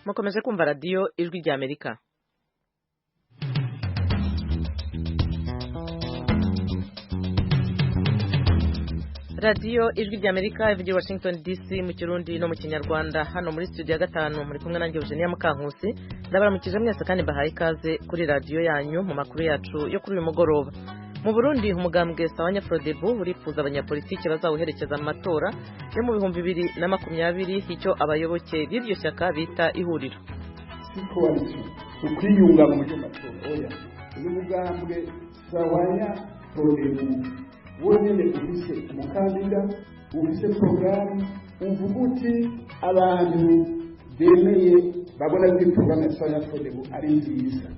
mukomeje kumva radiyo ijwi rya Amerika. radiyo ijwi rya Amerika ivugira i Washington DC mu Kirundi no mu Kinyarwanda. Hano muri studio ya gatanu muri kumwe nanjye Eugenia Mukankusi, ndabaramukije mwese kandi bahaye ikaze kuri radiyo yanyu mu makuru yacu yo kuri uyu mugoroba. Mu Burundi umugambwe Sawanya Frodebu urifuza abanyapolitiki bazawuherekeza mu matora yo mu 2020 icyo abayoboke b'iryo shyaka bita ihuriro. Ukwiyunga mu matora oya uyu mugambwe Sawanya Frodebu wonyene ufise umukandida ufise programme uvuga uti abantu bemeye babona ko programme Sawanya Frodebu ari nziza.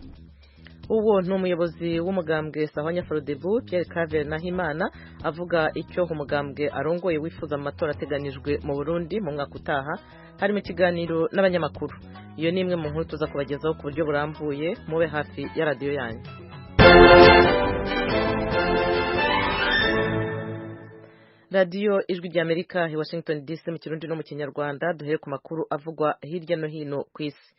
Uwo ni umuyobozi w'umugambwe Sawanya Frodebu Pierre Claver Nahimana avuga icyo umugambwe arongoye wifuza mu matora ateganijwe mu Burundi mu mwaka utaha. Hari mu kiganiro n'abanyamakuru. Iyo ni imwe mu nkuru tuza kubagezaho ku buryo burambuye, mube hafi ya radiyo yanyu. radiyo ijwi rya Amerika i Washington DC mu Kirundi no mu Kinyarwanda. Duhere ku makuru avugwa hirya no hino ku isi.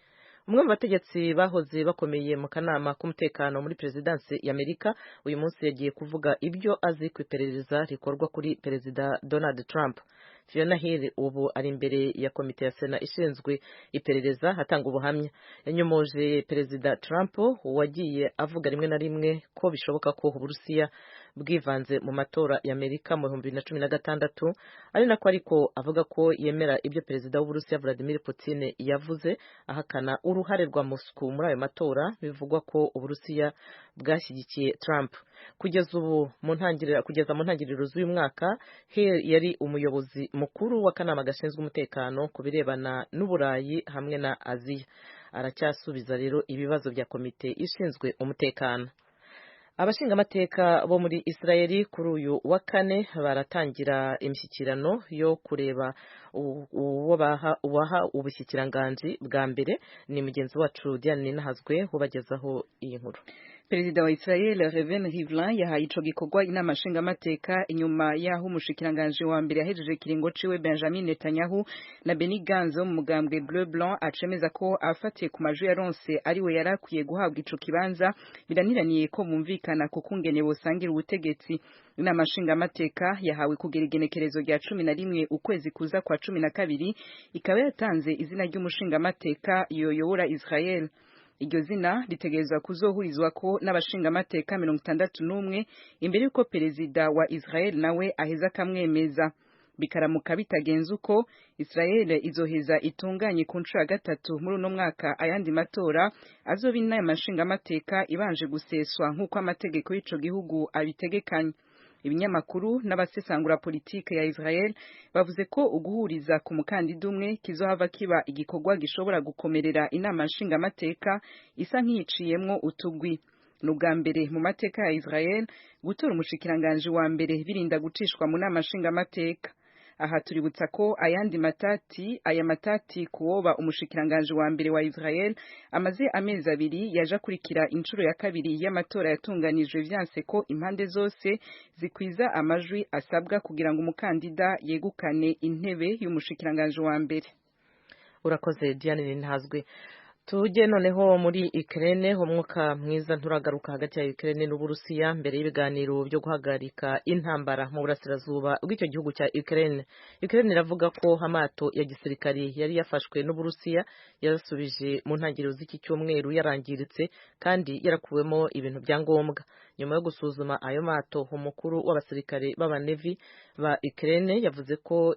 Umwe mu bategetsi bahoze bakomeye mu kanama k'umutekano muri Perezidansi ya Amerika uyu munsi yagiye kuvuga ibyo azi ku iperereza rikorwa kuri Perezida Donald Trump. Fiona Hill ubu ari imbere ya komite ya Sena ishinzwe iperereza hatanga ubuhamya. Yanyomoje Perezida Trump wagiye avuga rimwe na rimwe ko bishoboka ko Uburusiya bwivanze mu matora ya Amerika mu 2016, ari nako ariko avuga ko yemera ibyo Perezida w'Uburusiya Vladimir Putin yavuze, ahakana uruhare rwa Moscow muri ayo matora. Bivugwa ko Uburusiya bwashyigikiye Trump. Kugeza mu ntangiriro z'uyu mwaka, Hill yari umuyobozi mukuru w'akanama gashinzwe umutekano ku birebana n'Uburayi hamwe na Aziya. Aracyasubiza rero ibibazo bya komite ishinzwe umutekano. Abashingamateka bo muri Israeli kuri uyu wa kane baratangira imishyikirano yo kureba uwo baha ubushyikiranganje bwa mbere. Ni mugenzi wacu Diane Ninahazwe ubagezaho iyi nkuru. Perezida wa Israel Reuven Rivlin yahaye ico gikorwa inama nshingamateka inyuma yaho umushikiranganje wa mbere yahejeje kiringo ciwe Benjamin Netanyahu na Benny Gantz mu mugambwe Bleu Blanc acemeza ko afatiye ku majwi yaronse ari we yarakwiye guhabwa ico kibanza, biraniraniye ko bumvikana ku kungene bosangira ubutegetsi. Inama nshingamateka yahawe kugera igenekerezo rya 11 ukwezi kuza kwa 12 ikaba yatanze izina ry'umushingamateka yoyobora Israel. Iryo zina ritegerezwa kuzohurizwa ko n'abashingamateka 61 imbere yuko perezida wa Israel nawe aheza akamwemeza. Bikaramuka bitagenze uko, Israel izoheza itunganye ku nshuro ya gatatu muri uno mwaka ayandi matora azoba inama nshingamateka ibanje guseswa nk'uko amategeko y'ico gihugu abitegekanye. Ibinyamakuru n'abasesangura politike ya Israel bavuze ko uguhuriza ku mukandida umwe kizohava kiba igikorwa gishobora gukomerera inama nshingamateka isa nk'iciyemwo utugwi. N'ubwa mbere mu mateka ya Israel gutora umushikiranganje wa mbere birinda gucishwa mu nama nshingamateka. Aha tuributsa ko aya matati kuwoba umushikiranganje wa mbere wa Israel amaze amezi abiri yaje kurikira inshuro ya kabiri y'amatora yatunganijwe vyanse ko impande zose zikwiza amajwi asabwa kugira ngo umukandida yegukane intebe y'umushikiranganje wa mbere. Urakoze Diane Ninahazwe. Tuje noneho muri Ukraine, umwuka mwiza nturagaruka hagati ya Ukraine n'Uburusiya mbere y'ibiganiro byo guhagarika intambara mu burasirazuba bw'icyo gihugu cya Ukraine. Ukraine iravuga ko amato ya gisirikari yari yafashwe n'Uburusiya yarasubije mu ntangiriro z'iki cyumweru yarangiritse kandi yarakuwemo ibintu bya ngombwa. Nyuma yo gusuzuma ayo mato, umukuru w'abasirikare b'abanevi ba Ukraine yavuze ko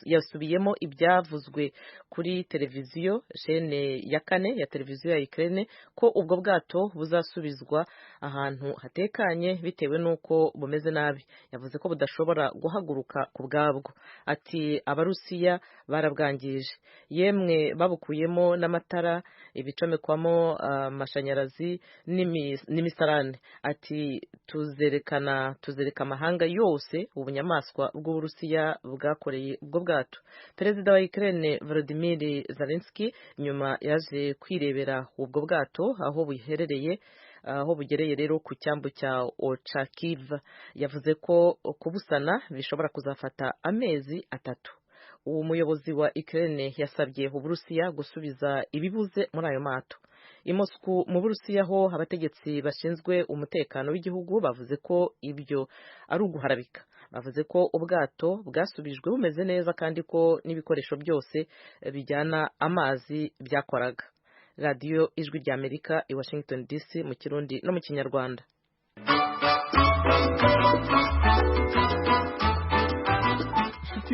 yasubiyemo ibyavuzwe kuri televiziyo chaîne ya 4 ya televiziyo ya Ukraine ko ubwo bwato buzasubizwa ahantu hatekanye bitewe nuko bumeze nabi. Yavuze ko budashobora guhaguruka ku bwabwo. Ati abarusiya barabwangije, yemwe babukuyemo n'amatara, ibicomekwamo amashanyarazi n'imisarane. Ati tuzereka amahanga yose ubunyamaswa bw'Uburusiya bwakoreye ubwo bwato. Perezida wa Ukraine Volodymyr Zelensky nyuma yaje kwirebera ubwo bwato aho bugereye rero ku cyambu cya Ochakiv. Yavuze ko kubusana bishobora kuzafata amezi 3. umuyobozi wa Ukraine yasabye Uburusiya gusubiza ibibuze muri ayo mato. I Moscow mu Burusiya ho abategetsi bashinzwe umutekano w'igihugu bavuze ko ibyo ari uguharabika. Bavuze ko ubwato bwasubijwe bumeze neza kandi ko n'ibikoresho byose bijyana amazi byakoraga. Radio Ijwi rya Amerika i Washington DC mu Kirundi no mu Kinyarwanda.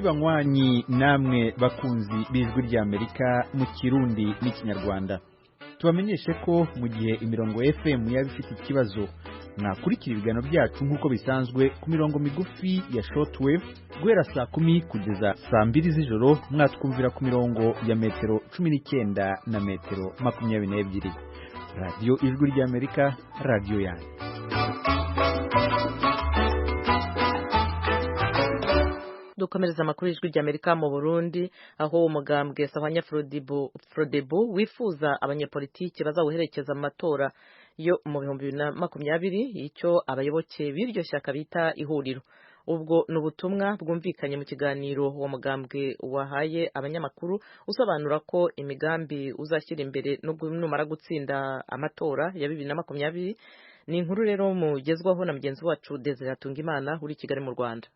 Banywanyi namwe bakunzi b'Ijwi rya Amerika mu Kirundi n'Ikinyarwanda, tubamenyeshe ko mu gihe imirongo FM yaba ifite ikibazo mwakurikira ibiganiro byacu nk'uko bisanzwe ku mirongo migufi ya shortwave guhera saa 10 kugeza saa 2 z'ijoro. Mwatwumvira ku mirongo ya metero 19 na metero 22. Radio Ijwi rya Amerika, radio yanyu. Dukomereza amakuru y'Ijwi rya Amerika mu Burundi, aho umugambwe Sahwanya Frodebu wifuza abanyepolitiki bazawuherekeza mu matora yo mu 2020 icyo abayoboke b'iryo shyaka bita ihuriro. Ubwo n'ubutumwa bwumvikanye mu kiganiro uwo mugambwe wahaye abanyamakuru usobanura ko imigambi uzashyira imbere numara gutsinda amatora ya 2020. Ni inkuru rero mugezwaho na mugenzi wacu Desire Hatungimana uri Kigali mu Rwanda.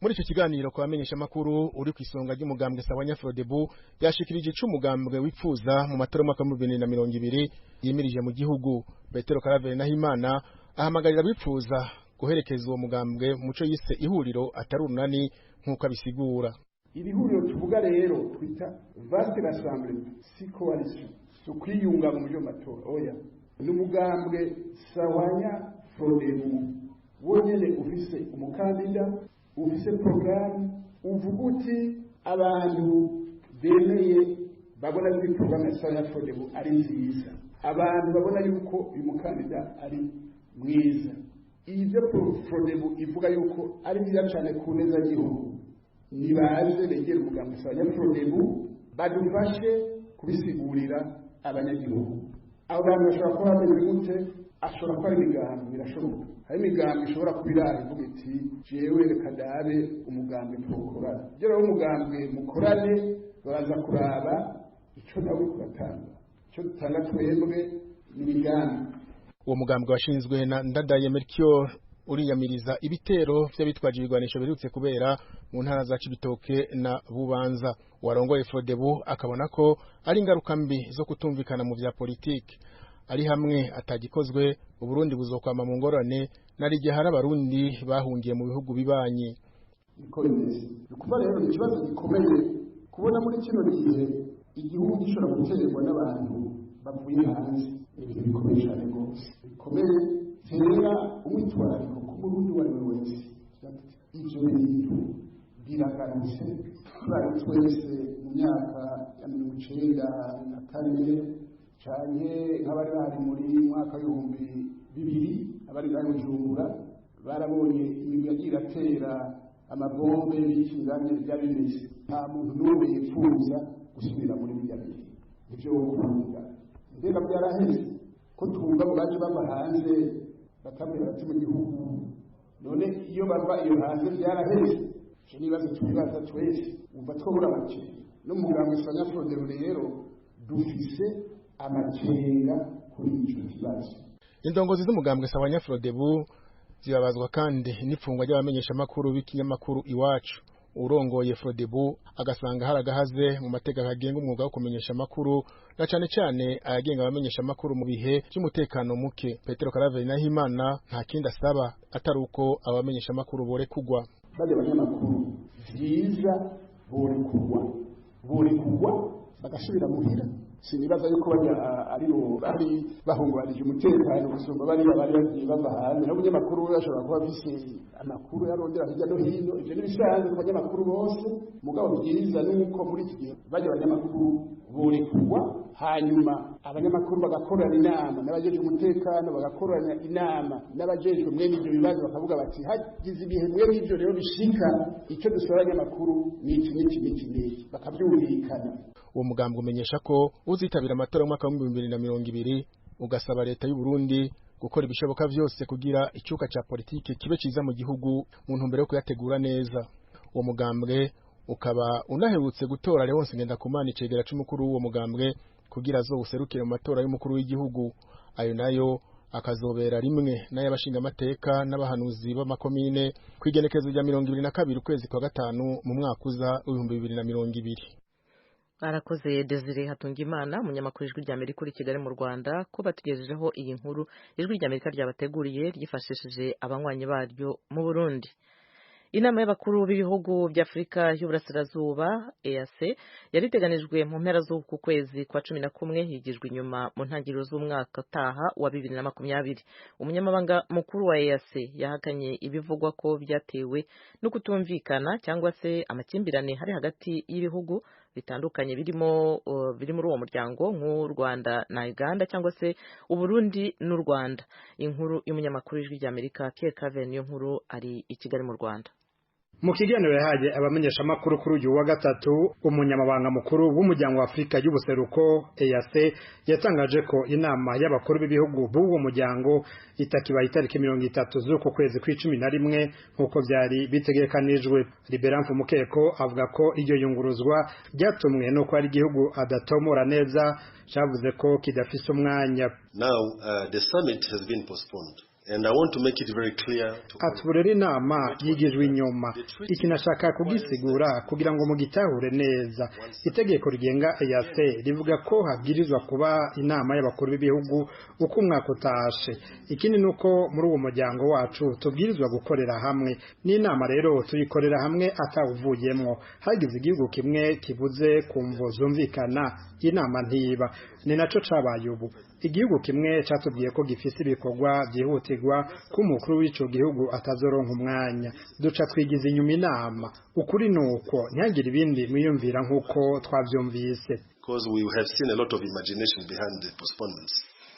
Muri icyo kiganiro kwa bamenyesha makuru uri ku isonga ry'umugambwe Sahwanya Frodebu yashikirije ico umugambwe wipfuza mu matora y'umwaka wa 2020 yimirije mu gihugu. Petero Karaveri Nahimana ahamagarira bipfuza guherekeza uwo mugambwe muco yise ihuriro atari urunani nk'uko abisigura. Iri huriro tuvuga rero twita vaste rassemblement, si coalition, so kwiyunga mu byo matora. Oya, n'umugambwe Sahwanya Frodebu wonyene ufise umukandida, ufise programme, uvuga uti abantu bemeye babona ko programme ya Sahwanya Frodebu ari nziza, abantu babona yuko uyu mukandida ari mwiza. Ibyo Frodebu ivuga yuko ari byiza cyane ku neza y'igihugu, nibaze begera umugambwe Sahwanya Frodebu badufashe kubisigurira abanyagihugu. Abo bantu bashobora kuba bameze gute? Ashobora kuba ari imigambi, birashoboka. Hari imigambi ishobora kubirara ivuga iti jewe reka ndabe umugambi tukorana. Ibyo rero umugambi mukorane baza kuraba icyo nawe kuratanga. Icyo dutanga twebwe ni imigambi. Uwo mugambwe washinzwe na Ndadaye Melchior uriyamiriza ibitero by'abitwaje ibigwanisho birutse kubera mu ntara za Cibitoke na Bubanza. Warongoye Frodebu akabona ko ari ingaruka mbi zo kutumvikana mu bya politiki. Ari hamwe atagikozwe Uburundi buzokwama mu ngorane nari gihe hari abarundi bahungiye mu bihugu bibanyi. Kuba rero ikibazo gikomeye kubona muri kino gihe igihugu gishobora guterwa n'abantu bavuye hanze. Ibintu bikomeye cyane rwose, bikomeye tera umwitwarariko ku Burundi wari wese. Ibyo bintu biragarutse twari twese mu myaka ya 1994 cyane nk'abari bari muri mwaka w'ibihumbi 2000 abari bari mu Bujumbura barabonye imigwi yagira atera amabombe y'ikingane by'abimeze. Nta muntu n'umwe yifuza gusubira muri bijya bihe. Ibyo ukunda mbega byaraheze ko twumva ngo baje bava hanze bakamera bati mu gihugu, none iyo bava iyo hanze byaraheze. Je nibaze tubibaza twese umva twobura bake n'umugambwe Sahwanya Frodebu rero dufise amakenga kuri icyo kibazo. Indongozi z'umugambwe Sahwanya Frodebu zibabazwa kandi n'ifungwa ry'abamenyesha makuru b'ikinyamakuru Iwacu. Urongoye Frodebu agasanga haragahaze mu mategeko agenga umwuga wo kumenyesha makuru na cyane cyane ayagenga abamenyesha makuru mu bihe cy'umutekano muke. Petero Karaveri Nahimana nta kindi asaba atari uko abamenyesha makuru bore kugwa. Bale abanyamakuru byiza bore kugwa bagasubira muhira. Sinibaza yuko bari bahungabanije umutekano gusumba bari bagiye bava hanze. N'abanyamakuru bashobora kuba bise amakuru yarondera hirya no hino. Ibyo nibisanzwe ku banyamakuru bose, mugabo byiza nuko muri iki gihe bajya abanyamakuru bore kugwa, hanyuma abanyamakuru bagakorana inama n'abajeje umutekano, bagakorana inama n'abajeje mwene ibyo bibazo, bakavuga bati hagize ibihe mwene ibyo rero bishika, icyo dusaba abanyamakuru ni iki bakabyumvikana. Uwo mugambwe umenyesha ko uzitabira amatora y'umwaka wa 2020 ugasaba leta y'u Burundi gukora ibishoboka byose kugira icyuka cya politike kibe ciza mu gihugu mu ntumbero yo kuyategura neza. Uwo mugambwe ukaba unaherutse gutora Leonce Ngendakumana icegera c'umukuru w'uwo mugambwe kugira azowuserukire mu matora y'umukuru w'igihugu. Ayo nayo akazobera rimwe n'ay'abashinga amateka n'abahanuzi b'amakomine kwigenekezo rya 22 ukwezi kwa gatanu mu mwaka uza 2020. Arakoze Desire Hatungimana umunyamakuru ijwi rya Amerika uri Kigali mu Rwanda ko batugejejeho iyi nkuru ijwi rya Amerika ryabateguriye ryifashishije abanywanyi baryo mu Burundi. Inama y'abakuru b'ibihugu bya Afrika y'Uburasirazuba EAC yariteganijwe mu mpera z'uku kwezi kwa 11 higijwe inyuma mu ntangiriro z'umwaka utaha wa 2020. Umunyamabanga mukuru wa EAC yahakanye ibivugwa ko byatewe no kutumvikana cyangwa se amakimbirane hari hagati y'ibihugu bitandukanye biri muri uwo muryango nk'u Rwanda na Uganda cyangwa se Uburundi n'u Rwanda. Inkuru y'umunyamakuru w'ijwi rya Amerika Pierre Cave niyo nkuru ari i Kigali mu Rwanda. Mu kiganiro yahaye abamenyesha makuru kuri uyu wa gatatu, umunyamabanga mukuru w'umuryango wa Afrika y'ubuseruko EAC yatangaje ko inama y'abakuru b'ibihugu b'uwo muryango itakibaye itariki 30 z'uko kwezi kwa-11 nk'uko byari bitegekanijwe. Liberan Mukeko avuga ko iryo yunguruzwa ryatumwe no ko ari igihugu adatomora neza cyavuze ko kidafise umwanya. Now the summit has been postponed. And I want to make it very clear to Atbureri inama yigijwe inyuma. Iki nashaka kugisigura kugira ngo mugitahure neza. Itegeko rigenga EAC rivuga ko habwirizwa kuba inama y'abakuru b'ibihugu uko umwaka utashe. Ikindi nuko muri uwo muryango wacu tubwirizwa gukorera hamwe. Ni inama rero tuyikorera hamwe atawuvuyemwo. Hagize igihugu kimwe kibuze kumvo zumvikana inama ntiba. Ni naco cabaye ubu. Igihugu kimwe catubwiye ko gifise ibikorwa byihutirwa ko umukuru w'ico gihugu atazoronka umwanya. Duca twigize inyuma inama. Ukuri nuko ntihagire ibindi mwiyumvira nk'uko twavyumvise. Because we have seen a lot of imagination behind the postponements.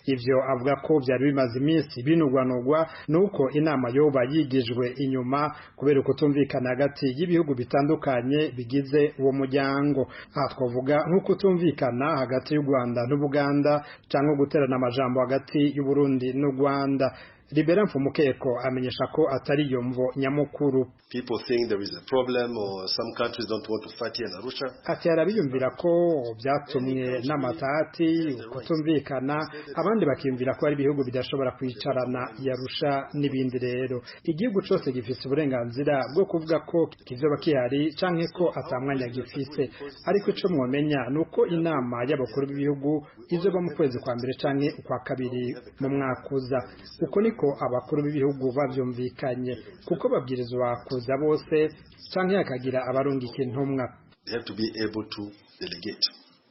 Ivyo avuga ko byari bimaze iminsi binugwanugwa nuko inama yoba yigijwe inyuma kubera kutumvikana hagati y'ibihugu bitandukanye bigize uwo muryango. Aha twavuga nk'uko kutumvikana hagati y'u Rwanda n'Ubuganda cyangwa guterana amajambo hagati y'u Burundi n'u Rwanda. Liberan Mukeko amenyesha ko atari yo mvo nyamukuru. People think there is a problem or some countries don't want to fight here in Arusha. Ati arabiyumvira ko byatumwe n'amatati kutumvikana, abandi bakiyumvira ko ari ibihugu bidashobora kwicarana Arusha n'ibindi rero. Igihugu cyose gifise uburenganzira bwo kuvuga ko kizoba kihari canke ko atamwanya gifise. Ariko ico mwomenya nuko inama y'abakuru b'ibihugu izoba mu kwezi kwa mbere canke kwa kabiri mu mwaka uza. Uko niko abakuru b'ibihugu bavyumvikanye kuko babwirizwa kuza bose canke akagira abarungika intumwa. They have to be able to delegate,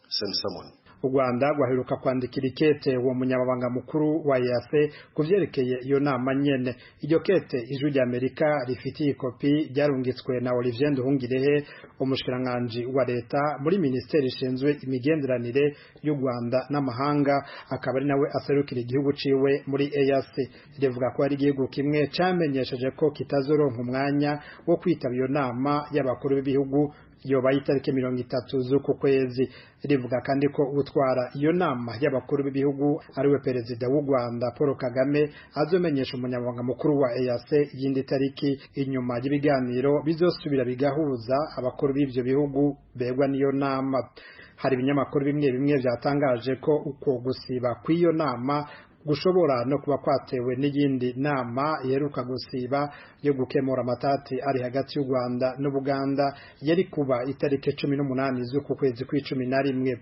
send someone. U Rwanda rwaheruka kwandikira ikete uwo munyamabanga mukuru wa EAC kuvyerekeye iyo nama nyene. Iryo kete ijwi rya Amerika rifitiye ikopi ryarungitswe na Olivier Nduhungirehe umushikiranganje wa leta muri ministeri ishinzwe imigenderanire y'u Rwanda n'amahanga, akaba ari nawe aserukira igihugu ciwe muri EAC. Rivuga ko ari igihugu kimwe camenyesheje ko kitazoronka umwanya wo kwitaba iyo nama y'abakuru b'ibihugu yobaye itariki 30 z'uku kwezi. Rivuga kandi ko utwara iyo nama y'abakuru b'ibihugu ariwe perezida w'u Rwanda Paul Kagame azomenyesha umunyamabanga mukuru wa EAC yindi tariki inyuma y'ibiganiro bizosubira bigahuza abakuru b'ivyo bihugu begwa niyo nama. Hari ibinyamakuru bimwe byatangaje ko uko gusiba kw'iyo nama gushobora no kuba kwatewe n'iyindi nama yeruka gusiba yo gukemura amatati ari hagati y'u Rwanda n'Ubuganda yari kuba itariki 18 z'uku kwezi kwa-11.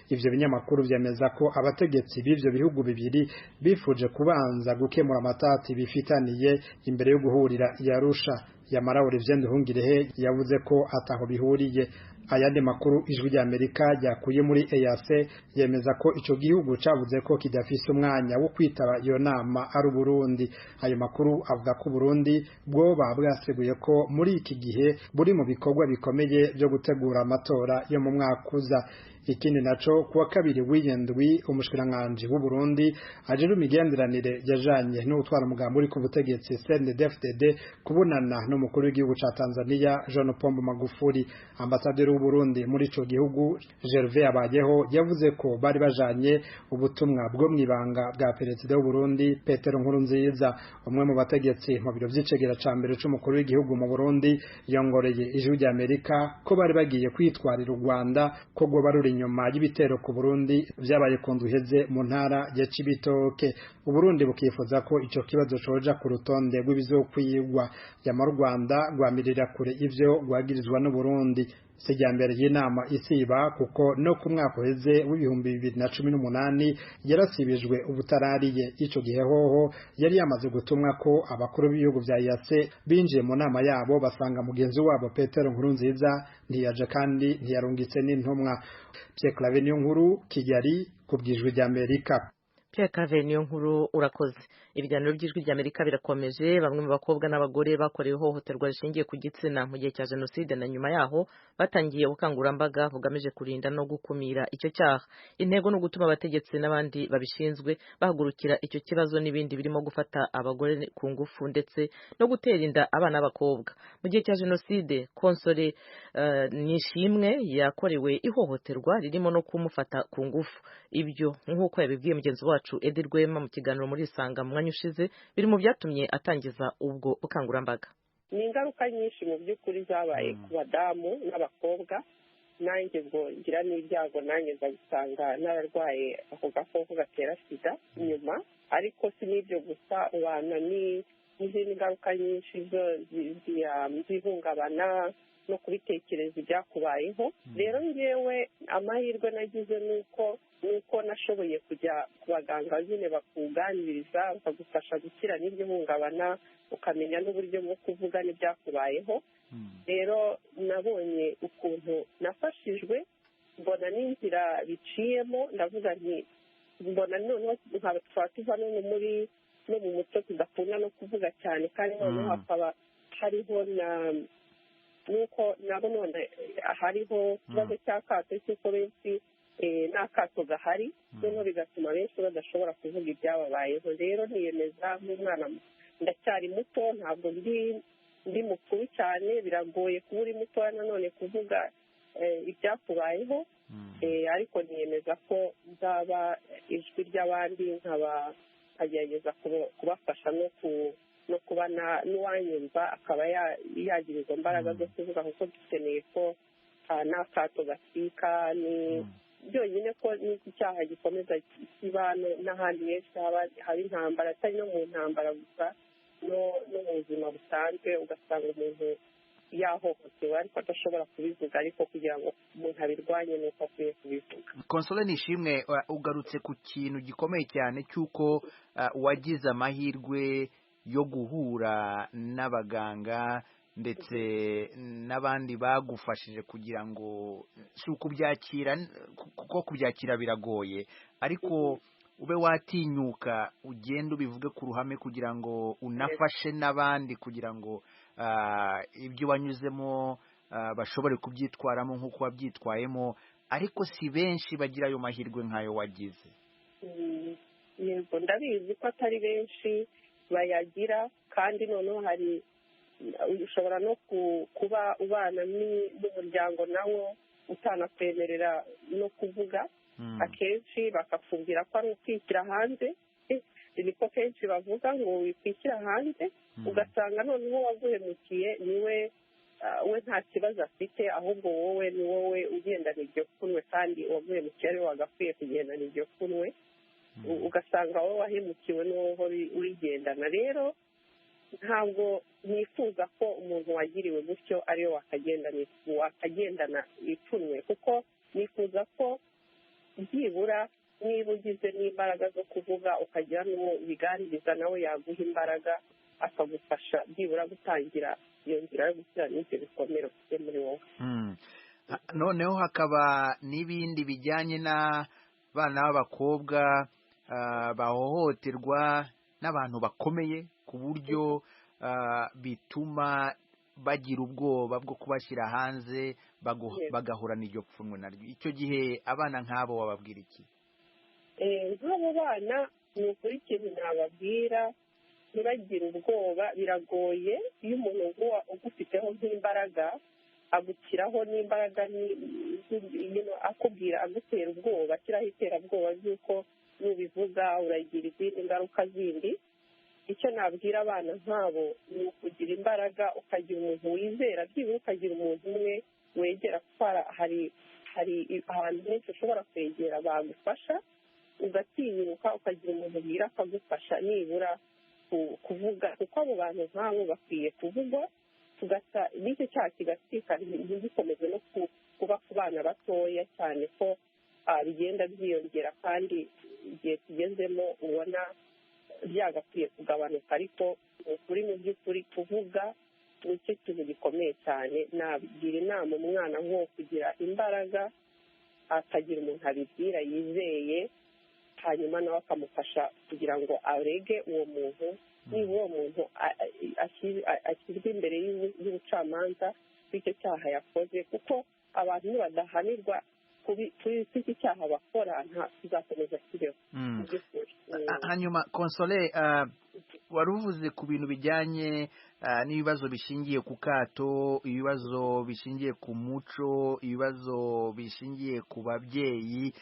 Ivyo binyamakuru vyemeza ko abategetsi b'ivyo bihugu bibiri bifuje kubanza gukemura amatati bifitaniye imbere yo guhurira i Arusha. Yamara Olivier Nduhungirehe yavuze ko ataho bihuriye. Ayandi makuru ijwi rya Amerika ryakuye muri EAC yemeza ko ico gihugu cavuze ko kidafise umwanya wo kwitaba iyo nama ari Burundi. Ayo makuru avuga ko Burundi bwo bwaseguye ko muri iki gihe buri mu bikorwa bikomeye byo gutegura amatora yo mu mwaka uza. ikindi naco kuwa kabiri w'indwi umushikiranganje w'u Burundi ajejwe imigenderanire yajanye n'utwara umugambi uri ku butegetsi CNDD-FDD kubonana n'umukuru w'igihugu ca Tanzania John Pombe Magufuli. Ambasaderi w'u Burundi muri ico gihugu Gervais Abayeho yavuze ko bari bajanye ubutumwa bwo mwibanga bwa perezida w'u Burundi Petero Nkurunziza. Umwe mu bategetsi mu biro vy'icegera ca mbere c'umukuru w'igihugu mu Burundi yongoreye ijwi rya Amerika ko bari bagiye kwitwarira u Rwanda ko gwo baruri inyuma y'ibitero ku Burundi vyabaye kunduheze mu ntara ya Cibitoke. U Burundi bukifuza ko ico kibazo coja ku rutonde rw'ibizokwigwa yama Rwanda rwamirira kure ivyo rwagirizwa n'u Burundi. Sejambere y'inama isiba kuko no ku mwaka uheze w'ibihumbi 2018 yarasibijwe ubutarariye. Ico gihe hoho yari yamaze gutumwa ko abakuru b'ibihugu vya EAC binjiye mu nama yabo basanga mugenzi wabo Petero Nkurunziza ntiyaje kandi ntiyarungitse n'intumwa. Pierre Claver Niyonkuru, Kigali, kubwijwe rya Amerika. Pierre Claver Niyonkuru, urakoze. Ibiganiro by'ijwi rya Amerika birakomeje. Bamwe mu bakobwa n'abagore bakorewe ihohoterwa rishingiye ku gitsina mu gihe cya jenoside na nyuma yaho batangiye ubukangurambaga bugamije kurinda no gukumira icyo cyaha. Intego no gutuma abategetsi n'abandi babishinzwe bahagurukira icyo kibazo n'ibindi birimo gufata abagore ku ngufu ndetse no gutera inda abana b'abakobwa. Mu gihe cya jenoside Konsole Nishimwe yakorewe ihohoterwa ririmo no kumufata ku ngufu. Ibyo nk'uko yabibwiye mugenzi wacu Edi Rwema mu kiganiro muri Isanga mu mwanya ushize biri mu byatumye atangiza ubwo bukangurambaga. Ni ingaruka nyinshi mu by'ukuri zabaye ku badamu n'abakobwa. Nanjye ngo ngira n'ibyago nanjye nza gusanga n'abarwaye ako gakoko gatera sida nyuma, ariko si n'ibyo gusa ubana n'izindi ngaruka nyinshi z'ihungabana no kubitekereza ibyakubayeho. Rero ngewe amahirwe nagize nuko nashoboye kujya ku baganga nyine bakuganiriza bakagufasha gukira n'iryo hungabana ukamenya n'uburyo bwo kuvuga n'ibyakubayeho. Rero nabonye ukuntu nafashijwe, mbona n'inzira biciyemo, ndavuga nti mbona noneho twaba tuva no mu muco tudakunda no kuvuga cyane, kandi noneho hakaba hariho nuko nabo none hariho ikibazo cy'akato cy'uko benshi n'akato gahari, noneho bigatuma benshi badashobora kuvuga ibyababayeho. Rero niyemeza nk'umwana, ndacyari muto, ntabwo ndi mukuru cyane, biragoye kuba uri mutoya nanone kuvuga ibyakubayeho, ariko niyemeza ko nzaba ijwi ry'abandi nkagerageza kubafasha no kuba n'uwanyumva akaba yagira izo mbaraga zo kuvuga, kuko dukeneye ko n'akato gasika byonyine ko n'iki cyaha gikomeza kiba n'ahandi henshi haba intambara, atari no mu ntambara gusa, no mu buzima busanzwe ugasanga umuntu yahohotewe ariko adashobora kubivuga, ariko kugira ngo umuntu abirwanye ni uko akwiye kubivuga. Konsole Nishimwe, ugarutse ku kintu gikomeye cyane cy'uko wagize amahirwe yo guhura n'abaganga ndetse n'abandi bagufashije kugira ngo si ukubyakira, kuko kubyakira biragoye, ariko ube watinyuka ugenda ubivuge ku ruhame kugira ngo unafashe n'abandi kugira ngo ibyo wanyuzemo bashobore kubyitwaramo nk'uko wabyitwayemo, ariko si benshi bagira ayo mahirwe nk'ayo wagize. Yego, ndabizi ko atari benshi bayagira, kandi noneho hari ushobora no kuba ubana n'umuryango nawo utanakwemerera no kuvuga. Akenshi bakakubwira ko ari ukwishyira hanze, niko kenshi bavuga ngo wikwishyira hanze, ugasanga noneho waguhemukiye niwe we nta kibazo afite, ahubwo wowe ni wowe ugendana iryo pfunwe, kandi uwaguhemukiye ari we wagakwiye kugendana iryo pfunwe, ugasanga wowe wahemukiwe n'uwo urigendana. Rero ntabwo nifuza ko umuntu wagiriwe gutyo ariwe wakagendana ipfunwe, kuko nifuza ko byibura niba ugize n'imbaraga zo kuvuga ukagira n'uwo ubiganiriza nawe yaguha imbaraga akagufasha byibura gutangira iyo nzira yo gukira n'ibyo bikomere ufite muri wowe. Noneho hakaba n'ibindi bijyanye n'abana b'abakobwa bahohoterwa n'abantu bakomeye ku buryo bituma bagira ubwoba bwo kubashyira hanze bagahura n'iryo pfunwe naryo. Icyo gihe abana nk'abo wababwira iki? Nk'abo bana ni ukuri ikintu nababwira, ntibagire ubwoba. Biragoye iyo umuntu ugufiteho nk'imbaraga agukiraho n'imbaraga akubwira agutera ubwoba, ashyiraho iterabwoba ry'uko nubivuga uragira izindi ngaruka zindi. Icyo nabwira abana nk'abo ni ukugira imbaraga, ukagira umuntu wizera, byibura ukagira umuntu umwe wegera, kuko hari ahantu henshi ushobora kwegera bagufasha, ugatinyuka ukagira umuntu ubwira akagufasha nibura kuvuga, kuko abo bantu nk'abo bakwiye kuvugwa, n'icyo cyaha kigasikana, ntigikomeze no kuba ku bana batoya cyane ko bigenda byiyongera, kandi igihe tugezemo ubona byagakwiye kugabanuka. Ariko ukuri mu by'ukuri kuvuga nicyo kintu gikomeye cyane. Nagira inama umwana nko kugira imbaraga, akagira umuntu abibwira yizeye, hanyuma nawe akamufasha kugira ngo arege uwo muntu. Niba uwo muntu ashyirwa imbere y'ubucamanza bw'icyo cyaha yakoze, kuko abantu nibadahanirwa kuri iki cyaha bakora nta kizakomeza kibeho. Hanyuma Console, wari uvuze ku bintu bijyanye n'ibibazo bishingiye ku kato, ibibazo bishingiye ku muco, ibibazo bishingiye ku babyeyi.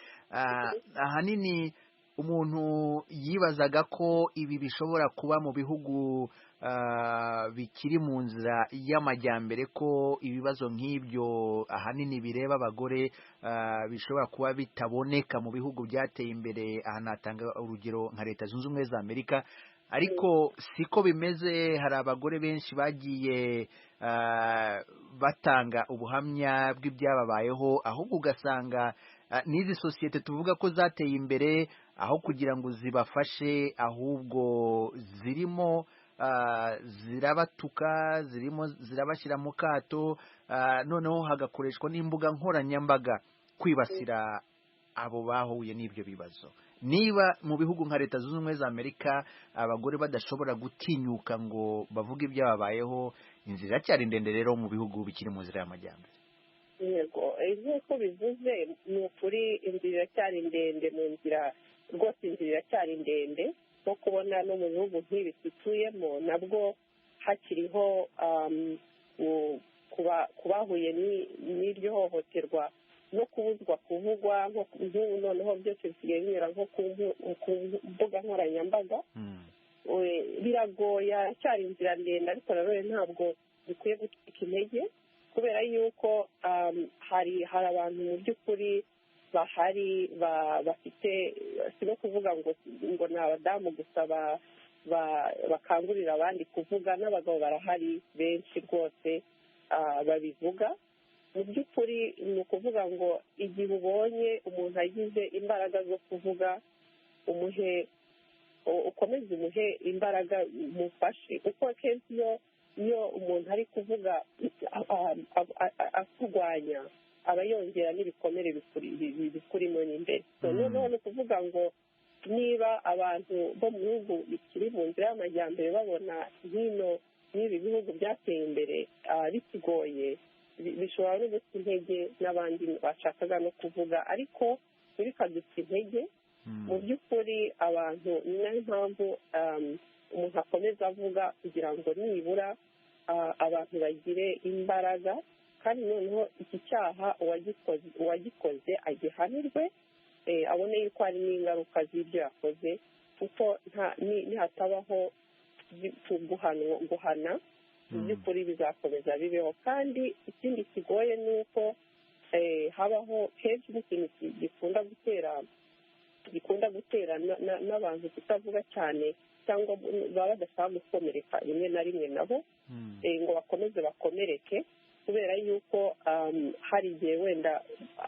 Ahanini umuntu yibazaga ko ibi bishobora kuba mu bihugu bikiri mu nzira y'amajyambere, ko ibibazo nk'ibyo ahanini bireba abagore bishobora kuba bitaboneka mu bihugu byateye imbere. Aha natanga urugero nka Leta Zunze Ubumwe za Amerika, ariko siko bimeze. Hari abagore benshi bagiye batanga ubuhamya bw'ibyababayeho, ahubwo ugasanga n'izi sosiyete tuvuga ko zateye imbere, aho kugira ngo zibafashe ahubwo zirimo zirabatuka, zirimo zirabashyira mu kato, noneho hagakoreshwa n'imbuga nkoranyambaga kwibasira abo bahuye n'ibyo bibazo. Niba mu bihugu nka Leta Zunze Ubumwe za Amerika abagore badashobora gutinyuka ngo bavuge ibyababayeho, inzira iracyari ndende rero mu bihugu bikiri mu nzira y'amajyambere. Yego, nk'uko bivuze ni ukuri, inzira iracyari ndende, mu nzira rwose inzira iracyari ndende. no kubona no mu bihugu nk'ibi dutuyemo nabwo hakiriho kubahuye n'iryo hohoterwa no kubuzwa kuvugwa nk'ubu noneho byose bisigaye binyura nko ku mbuga nkoranyambaga. Biragoye, cyari inzira ndende, ariko nanone ntabwo dukwiye gucika intege, kubera yuko hari abantu mu by'ukuri bahari bafite, si no kuvuga ngo ni abadamu gusa bakangurira abandi kuvuga, n'abagabo barahari benshi rwose babivuga. Mu by'ukuri ni ukuvuga ngo igihe ubonye umuntu agize imbaraga zo kuvuga, ukomeze umuhe imbaraga, mufashe, kuko akenshi iyo umuntu ari kuvuga akurwanya aba yongera n'ibikomere bikurimo n'imbere. Noneho ni ukuvuga ngo niba abantu bo mu bihugu bikiri mu nzira y'amajyambere babona hino n'ibi bihugu byateye imbere bikigoye, bishobora no guta intege n'abandi bashakaga no kuvuga, ariko ntibikaduta intege. Mu by'ukuri abantu, ni nayo mpamvu umuntu akomeza avuga, kugira ngo nibura abantu bagire imbaraga, kandi noneho iki cyaha uwagikoze agihanirwe, abone yuko hari n'ingaruka z'ibyo yakoze, kuko nihatabaho guhana, mu by'ukuri bizakomeza bibeho. kandi ikindi kigoye ni uko habaho kenshi n'ikintu gikunda gutera n'abantu kutavuga cyane, cyangwa baba badashaka gukomereka rimwe na rimwe nabo, ngo bakomeze bakomereke, kubera yuko hari igihe wenda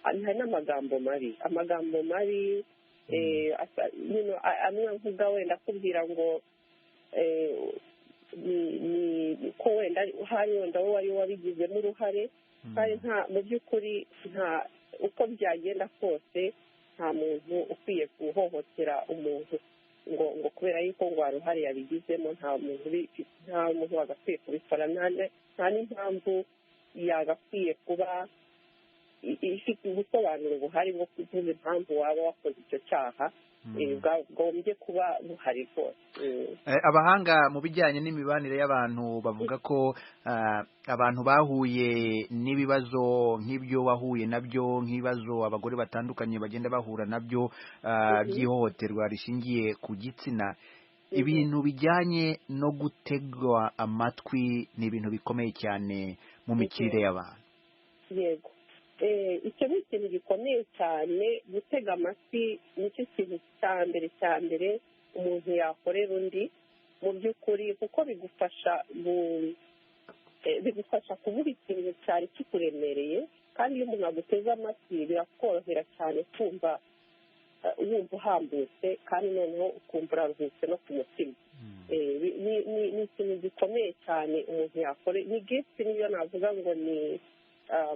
hari n'amagambo mabi, amwe avuga wenda akubwira ngo ko wenda hari wenda wowe wari wabigizemo uruhare, kandi mu by'ukuri uko byagenda kose nta muntu ukwiye guhohotera umuntu. ngo kubera yuko ngo hari uruhare yabigizemo nta muntu wagakwiye kubikora, nta n'impamvu yagakwiye kuba ifite ubusobanuro buhari bwo kuvuga impamvu waba wakoze icyo cyaha bwagombye kuba buhari rwose. Abahanga mu bijyanye n'imibanire y'abantu bavuga ko abantu bahuye n'ibibazo nk'ibyo wahuye nabyo, nk'ibibazo abagore batandukanye bagenda bahura nabyo by'ihohoterwa rishingiye ku gitsina, ibintu bijyanye no gutegwa amatwi ni ibintu bikomeye cyane mu mikirire y'abantu. Yego, icyo ni ikintu gikomeye cyane. Gutega amatwi nicyo kintu cya mbere umuntu yakorera undi mu by'ukuri, kuko bigufasha kuvuga ikintu cyari kikuremereye, kandi iyo umuntu aguteze amatwi birakorohera cyane kumva wumva uhambutse, kandi noneho ukumva uraruhutse no ku mutima. Ni ikintu gikomeye cyane umuntu yakora. Ni gift, niyo navuga ngo ni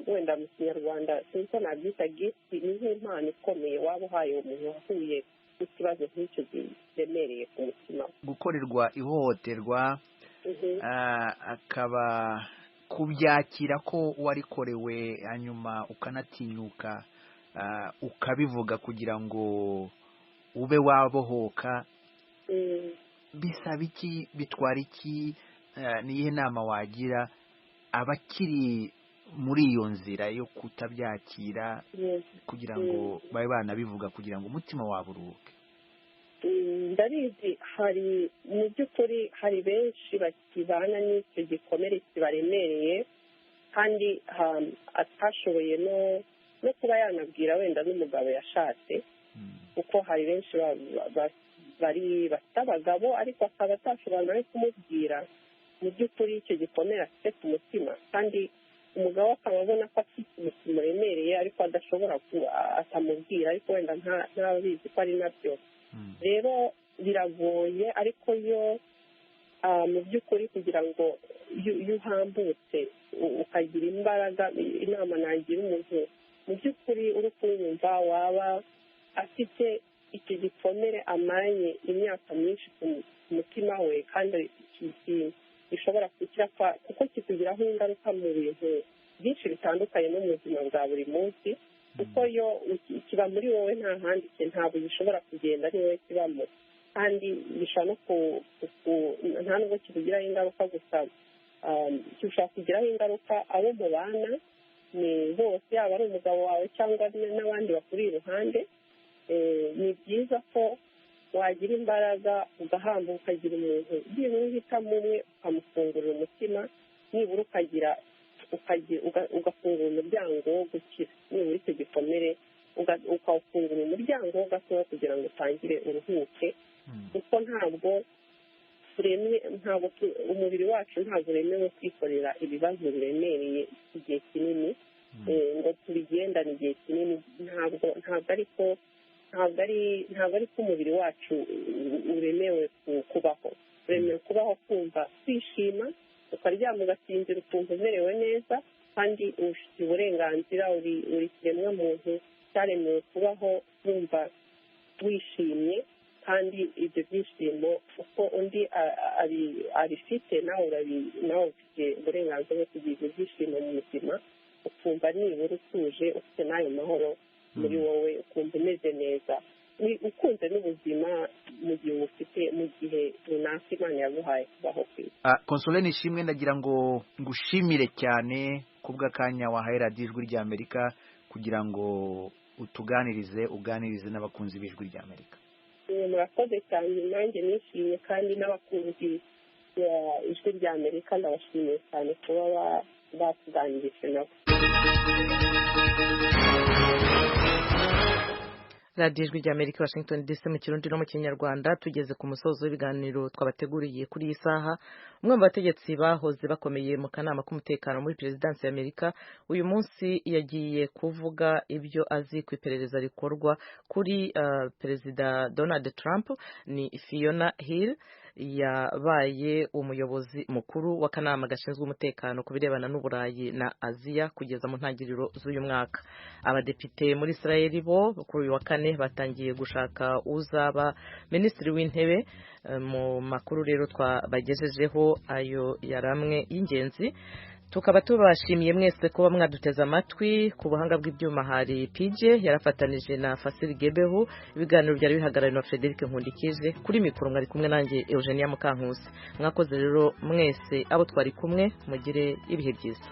wenda mu kinyarwanda sinzi ko nabyita gift, ni nk'impano ikomeye waba uhaye umuntu wahuye n'ikibazo nk'icyo kiremereye ku mutima. Gukorerwa ihohoterwa akaba kubyakira ko warikorewe, hanyuma ukanatinyuka ukabivuga kugira ngo ube wabohoka, bisaba iki, bitwara iki, niyihe nama wagira abakiri muri iyo nzira yo kutabyakira kugira ngo babe banabivuga kugira ngo umutima wabo uruhuke? Ndabizi hari mu by'ukuri hari benshi bakibana n'icyo gikomere kibaremereye, kandi atashoboye no kuba yanabwira wenda n'umugabo yashatse, kuko hari benshi bafite abagabo ariko akaba atashobora no kumubwira mu by'ukuri icyo gikomere afite ku mutima, kandi umugabo akaba abona ko afite umutima uremereye ariko adashobora atamubwira, ariko wenda ntabizi ko ari nabyo. Rero biragoye, ariko yo mu by'ukuri kugira ngo iyo uhambutse ukagira imbaraga, inama nagira umuntu mu by'ukuri uri kumwumva waba afite icyo gikomere amaranye imyaka myinshi ku mutima we, kandi gishobora gukira kuko kikugiraho ingaruka mu bintu byinshi bitandukanye no mu buzima bwa buri munsi, kuko yo kiba muri wowe nta handi, ntabwo gishobora kugenda ari wowe kibamo, kandi gishobora no nta nubwo kikugiraho ingaruka gusa, gishobora kugiraho ingaruka abo mubana ni bose, yaba ari umugabo wawe cyangwa n'abandi bakuri iruhande. Ni byiza ko wagira imbaraga ugahamba ukagira umuntu nibura uhitamo umwe ukamufungurira umutima, nibura ugafungura umuryango wo gukira, nibura icyo gikomere ukawufungura umuryango wo gatoya kugira ngo utangire uruhuke, kuko ntabwo umubiri wacu ntabwo uremewe kwikorera ibibazo biremereye igihe kinini, ngo tubigendane igihe kinini. Ntabwo ari ko umubiri wacu uremewe kubaho. Uremewe kubaho kumva kwishima, ukaryama ugasinzira ukumva umerewe neza, kandi ufite uburenganzira, uri kiremwa muntu cyaremewe kubaho wumva wishimye, kandi ibyo byishimo uko undi abifite nawe ufite uburenganzira bwo kugira ibyo byishimo mu buzima, ukumva nibura utuje ufite n'ayo mahoro muri wowe, ukumva umeze neza, ukunze n'ubuzima mu gihe runaka Imana yaguhaye kubaho ku isi. Consolé Nishimwe, ndagira ngo ngushimire cyane kubw'akanya wahaye radiyo Ijwi ry'Amerika kugira ngo uganirize n'abakunzi b'Ijwi ry'Amerika. Murakoze cyane, nanjye nishimye, kandi n'abakunzi Ijwi ry'Amerika ndabashimiye cyane kuba batuganirije nabo. radiyo Ijwi ry'Amerika, Washington DC, mu Kirundi no mu Kinyarwanda. Tugeze ku musozo w'ibiganiro twabateguriye kuri iyi saha. Umwe mu bategetsi bahoze bakomeye mu kanama k'umutekano muri perezidansi y'Amerika uyu munsi yagiye kuvuga ibyo azi ku iperereza rikorwa kuri perezida Donald Trump. Ni Fiona Hill, yabaye umuyobozi mukuru w'akanama gashinzwe umutekano ku birebana n'Uburayi na Aziya kugeza mu ntangiriro z'uyu mwaka. Abadepite muri Israel bo kuri uyu wa kane batangiye gushaka uzaba minisitiri w'intebe. Mu makuru rero twabagejejeho ayo yaramwe y'ingenzi. Tukaba tubashimiye mwese kuba mwaduteze amatwi. Ku buhanga bw'ibyuma hari PJ yarafatanije na Fasil Gebehu. Ibiganiro byari bihagarariwe na Frederic Nkundikije. Kuri mikoro mwari kumwe nanjye Eugenia Mukankusi. Mwakoze rero mwese abo twari kumwe, mugire ibihe byiza.